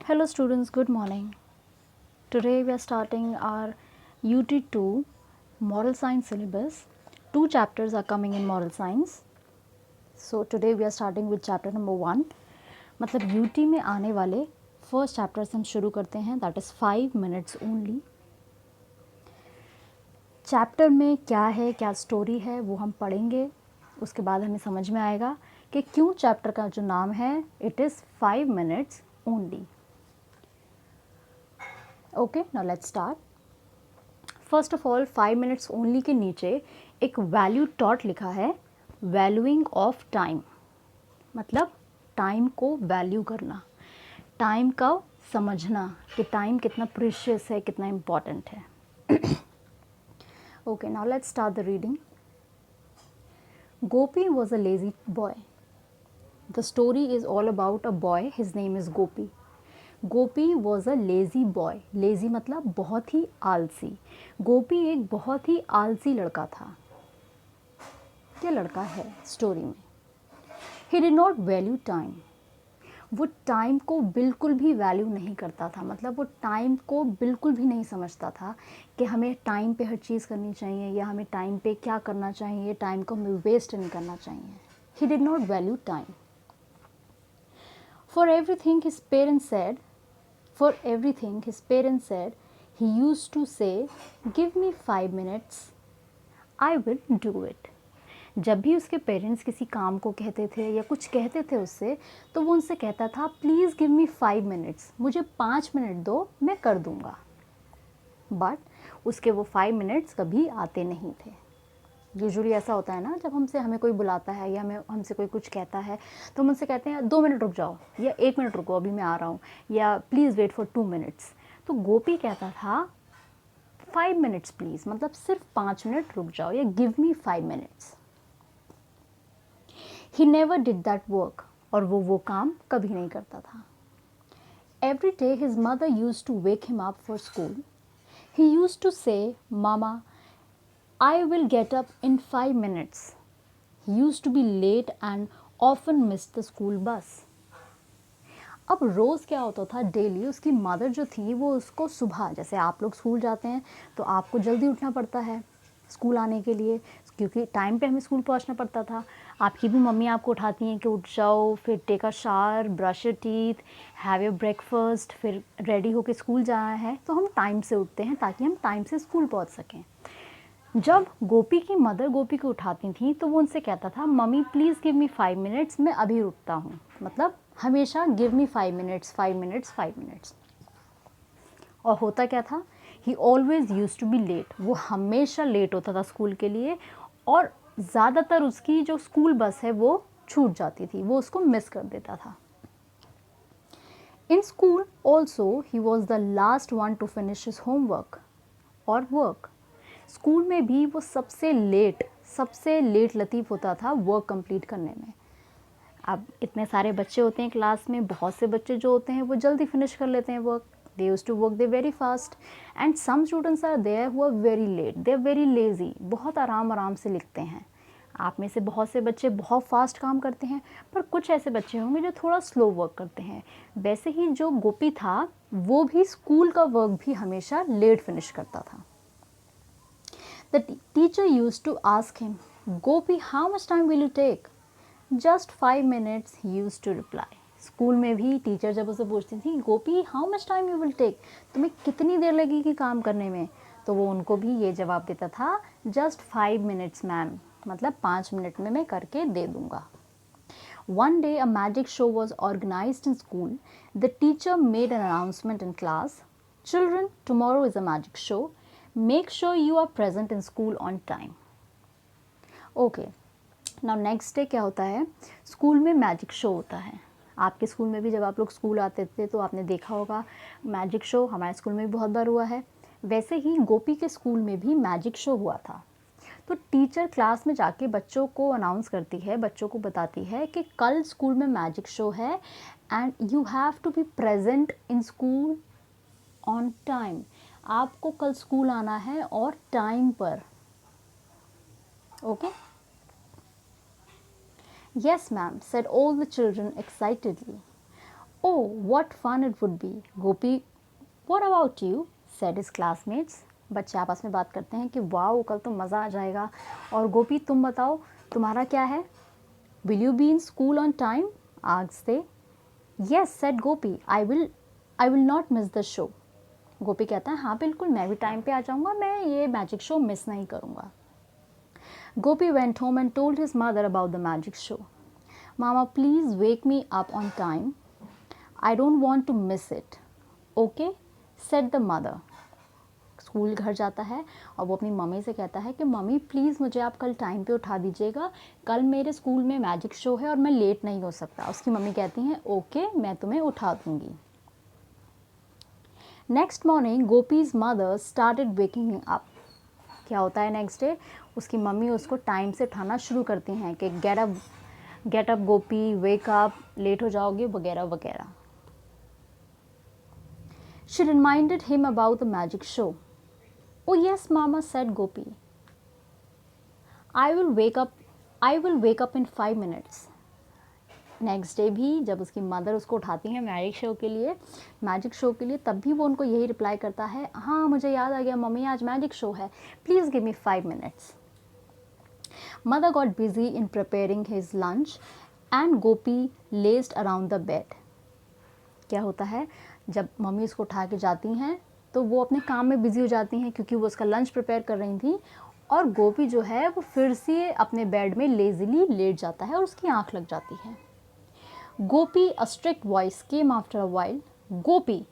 Hello students, good morning. Today we are starting our UT2 Moral Science syllabus. Two chapters are coming in Moral Science. So today we are starting with chapter number 1. मतलब UT में आने वाले first chapter से हम शुरू करते हैं, that is 5 minutes only. Chapter में क्या है, क्या स्टोरी है, वो हम पढ़ेंगे. उसके बाद हमें समझ में आएगा कि क्यों चैप्टर का जो नाम है it is 5 minutes only. Okay, now let's start. First of all 5 minutes only के नीचे एक वैल्यू टॉट लिखा है, वैल्यूइंग ऑफ टाइम. मतलब टाइम को वैल्यू करना, टाइम का समझना कि टाइम कितना प्रीशियस है, कितना इम्पॉर्टेंट है. Okay, now let's start the reading. Gopi was a lazy boy. The story is all about a boy, his name is Gopi. Gopi was a lazy boy. Lazy मतलब बहुत ही आलसी. गोपी एक बहुत ही आलसी लड़का था. क्या लड़का है स्टोरी में. He did not value time. वो टाइम को बिल्कुल भी वैल्यू नहीं करता था. मतलब वो टाइम को बिल्कुल भी नहीं समझता था कि हमें टाइम पे हर चीज़ करनी चाहिए या हमें टाइम पे क्या करना चाहिए, टाइम को हमें वेस्ट नहीं करना चाहिए. He did not value time. For everything his parents said For everything his parents said, he used to say, "Give me 5 minutes, I will do it." जब भी उसके पेरेंट्स किसी काम को कहते थे या कुछ कहते थे उससे, तो वो उनसे कहता था, प्लीज़ गिव मी 5 minutes, मुझे 5 मिनट दो, मैं कर दूँगा. बट उसके वो 5 minutes कभी आते नहीं थे. यूजुअली ऐसा होता है ना, जब हमें कोई बुलाता है या हमसे कोई कुछ कहता है तो हम उनसे कहते हैं 2 मिनट रुक जाओ या 1 मिनट रुको, अभी मैं आ रहा हूँ, या प्लीज़ वेट फॉर 2 minutes. तो गोपी कहता था 5 minutes प्लीज़, मतलब सिर्फ 5 मिनट रुक जाओ या give me 5 minutes. He never did that work. और वो काम कभी नहीं करता था. Every day his mother use to wake him up for school. He use to say, mama I will get up in 5 minutes. He used to be late and often missed the school bus. अब रोज़ क्या होता था, daily उसकी mother जो थी वो उसको सुबह, जैसे आप लोग स्कूल जाते हैं तो आपको जल्दी उठना पड़ता है स्कूल आने के लिए, क्योंकि टाइम पे हमें स्कूल पहुंचना पड़ता था. आपकी भी मम्मी आपको उठाती हैं कि उठ जाओ, फिर take a shower, brush your teeth, have your breakfast, फिर रेडी होके स्कूल जाना है. तो हम टाइम से उठते हैं ताकि हम टाइम से स्कूल पहुँच सकें. जब गोपी की मदर गोपी को उठाती थी तो वो उनसे कहता था, mummy please give me 5 minutes, मैं अभी उठता हूँ. मतलब हमेशा give me 5 minutes, 5 minutes, 5 minutes. और होता क्या था, he always use to be late. वो हमेशा लेट होता था स्कूल के लिए, और ज़्यादातर उसकी जो स्कूल बस है वो छूट जाती थी, वो उसको मिस कर देता था. In school also he was the last one two finish his homework और वर्क. स्कूल में भी वो सबसे लेट लतीफ़ होता था वर्क कंप्लीट करने में. अब इतने सारे बच्चे होते हैं क्लास में, बहुत से बच्चे जो होते हैं वो जल्दी फिनिश कर लेते हैं work. They use to work they very fast, and some students are there who are very late, they are very lazy, बहुत आराम से लिखते हैं. आप में से बहुत से बच्चे बहुत फास्ट काम करते हैं, पर कुछ ऐसे बच्चे होंगे जो थोड़ा स्लो वर्क करते हैं. वैसे ही जो गोपी था वो भी स्कूल का वर्क भी हमेशा लेट फिनिश करता था. The teacher used to ask him, Gopi, how much time will you take? Just 5 minutes, he used to reply. School में भी टीचर जब उसे पूछती थी, Gopi how much time you will take, तुम्हें कितनी देर लगेगी काम करने में, तो वो उनको भी ये जवाब देता था, जस्ट 5 minutes मैम, मतलब 5 मिनट में मैं करके दे दूँगा. One day a magic show was organized in school. The teacher made an announcement in class. Children, tomorrow is a magic show. Make sure you are present in school on time. Okay. Now next day क्या होता है, school में magic show होता है. आपके school में भी जब आप लोग स्कूल आते थे तो आपने देखा होगा मैजिक शो. हमारे स्कूल में भी बहुत बार हुआ है. वैसे ही गोपी के स्कूल में भी मैजिक शो हुआ था. तो टीचर क्लास में जाके बच्चों को अनाउंस करती है, बच्चों को बताती है कि कल स्कूल में मैजिक शो है and you have to be present in school on time. आपको कल स्कूल आना है और टाइम पर. Okay. Yes ma'am, said all the children excitedly. Oh, what fun it would be. Gopi, what about you? said his classmates. बच्चे आपस में बात करते हैं कि वाओ कल तो मज़ा आ जाएगा. और गोपी तुम बताओ तुम्हारा क्या है? Will you be in school on time? asked they. Yes, said Gopi. I will not miss the show. गोपी कहता है हाँ बिल्कुल मैं भी टाइम पे आ जाऊँगा, मैं ये मैजिक शो मिस नहीं करूँगा. Gopi went home and told his mother about the magic show. Mama, please wake me up on time. I don't want to miss it. Okay, said the mother. School घर जाता है और वो अपनी mummy से कहता है कि मम्मी प्लीज़ मुझे आप कल टाइम पे उठा दीजिएगा, कल मेरे स्कूल में मैजिक शो है और मैं लेट नहीं हो सकता. उसकी मम्मी कहती हैं ओके मैं तुम्हें उठा दूँगी. Next morning Gopi's mother started waking up. क्या होता है नेक्स्ट डे? उसकी मम्मी उसको टाइम से उठाना शुरू करती हैं कि get up Gopi, wake up, late हो जाओगे वगैरह वगैरह. She reminded him about the magic show. Oh yes, Mama, said Gopi. I will wake up in 5 minutes. Next day भी जब उसकी मदर उसको उठाती हैं मैजिक शो के लिए तब भी वो उनको यही रिप्लाई करता है हाँ मुझे याद आ गया मम्मी आज मैजिक शो है, please give me 5 minutes. Mother got busy in preparing his lunch and Gopi लेस्ड around the bed. क्या होता है जब मम्मी उसको उठा के जाती हैं तो वो अपने काम में बिजी हो जाती हैं क्योंकि वो उसका लंच प्रिपेयर कर रही थी, और गोपी जो है वो फिर से अपने बेड में लेज़िली लेट जाता है और उसकी आंख लग जाती है. गोपी, a strict voice came after a while. Gopi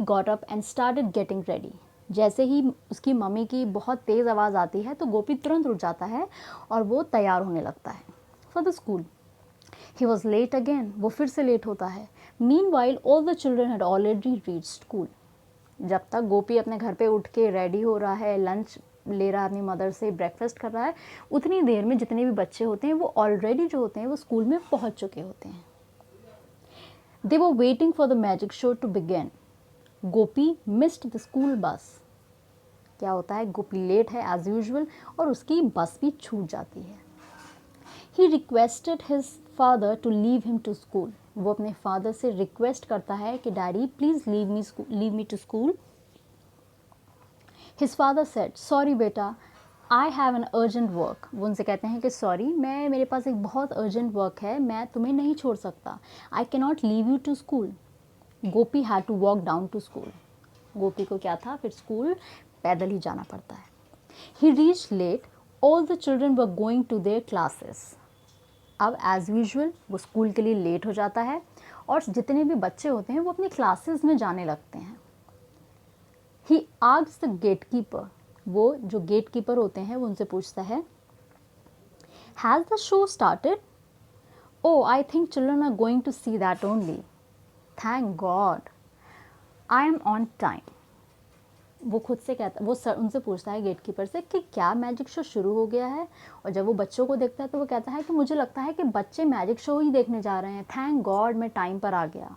got up and started getting ready. जैसे ही उसकी मम्मी की बहुत तेज़ आवाज़ आती है तो गोपी तुरंत उठ जाता है और वो तैयार होने लगता है for the school. He was late again. वो फिर से लेट होता है. Meanwhile, all the children had already reached school. जब तक गोपी अपने घर पे उठ के रेडी हो रहा है, लंच ले रहा है अपनी मदर से, ब्रेकफास्ट कर रहा है, उतनी देर में जितने भी बच्चे होते हैं वो ऑलरेडी जो होते हैं वो स्कूल में पहुंच चुके होते हैं. They were waiting for the magic show to begin. Gopi missed the school bus. क्या होता है गोपी लेट है एज यूजुअल और उसकी बस भी छूट जाती है. He requested his father to leave him to school. वो अपने फादर से रिक्वेस्ट करता है कि daddy please leave me to school. His father said, sorry बेटा, I have an urgent work. वो उनसे कहते हैं कि सॉरी मेरे पास एक बहुत अर्जेंट वर्क है, मैं तुम्हें नहीं छोड़ सकता. I cannot leave you to school. Gopi had to walk down to school. गोपी को क्या था फिर स्कूल पैदल ही जाना पड़ता है. He reached late. All the children were going to their classes. अब एज यूजुअल वो स्कूल के लिए लेट हो जाता है और जितने भी बच्चे होते हैं वो अपनी क्लासेस में जाने लगते हैं. He asked the gatekeeper. वो जो गेट कीपर होते हैं वो उनसे पूछता है Has the show started? Oh, I think children are going to see that only. Thank God. I am on time. वो खुद से कहता वो उनसे पूछता है गेट कीपर से कि क्या मैजिक शो शुरू हो गया है, और जब वो बच्चों को देखता है तो वो कहता है कि मुझे लगता है कि बच्चे मैजिक शो ही देखने जा रहे हैं. थैंक गॉड मैं टाइम पर आ गया.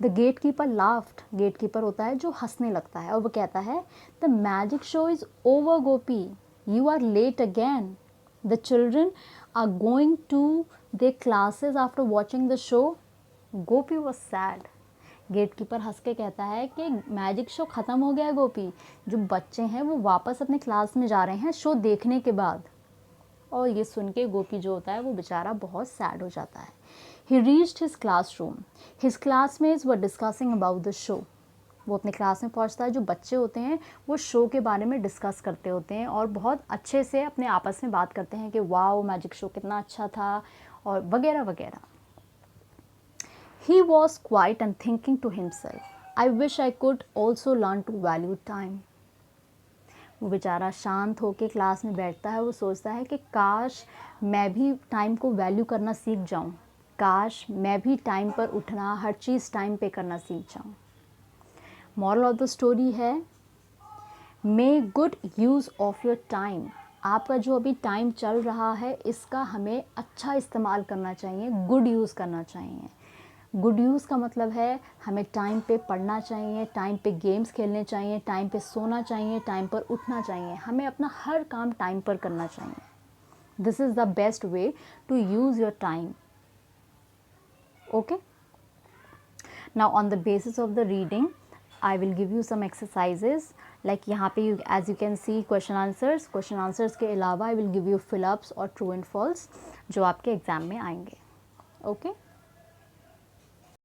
The gate keeper laughed. Gate keeper होता है जो हंसने लगता है और वो कहता है the magic show is over Gopi, you are late again. The children are going to their classes after watching the show. Gopi was sad. Gate keeper हंस के कहता है कि मैजिक शो ख़त्म हो गया गोपी, जो बच्चे हैं वो वापस अपने क्लास में जा रहे हैं शो देखने के बाद. और ये सुन के गोपी जो होता है वो बेचारा बहुत सैड हो जाता है. He reached his classroom. His classmates were discussing about the show. वो अपने क्लास में पहुंचता है. जो बच्चे होते हैं वो शो के बारे में डिस्कस करते होते हैं और बहुत अच्छे से अपने आपस में बात करते हैं कि वाओ मैजिक शो कितना अच्छा था और वगैरह वगैरह. He was quiet and thinking to himself, I wish I could also learn to value time. वो बेचारा शांत होकर क्लास में बैठता है. वो सोचता है कि काश मैं भी टाइम को वैल्यू करना सीख जाऊं, काश मैं भी टाइम पर उठना, हर चीज़ टाइम पे करना सीख जाऊं. मॉरल ऑफ द स्टोरी है make good use of your time. आपका जो अभी टाइम चल रहा है इसका हमें अच्छा इस्तेमाल करना चाहिए, गुड यूज़ करना चाहिए. गुड यूज़ का मतलब है हमें टाइम पे पढ़ना चाहिए, टाइम पे गेम्स खेलने चाहिए, टाइम पे सोना चाहिए, टाइम पर उठना चाहिए. हमें अपना हर काम टाइम पर करना चाहिए. This is the best way to use your time. Okay. Now on the basis of the reading, I will give you some exercises. Like यहाँ पे as you can see question answers के अलावा I will give you fill ups और true and false जो आपके exam में आएंगे. Okay.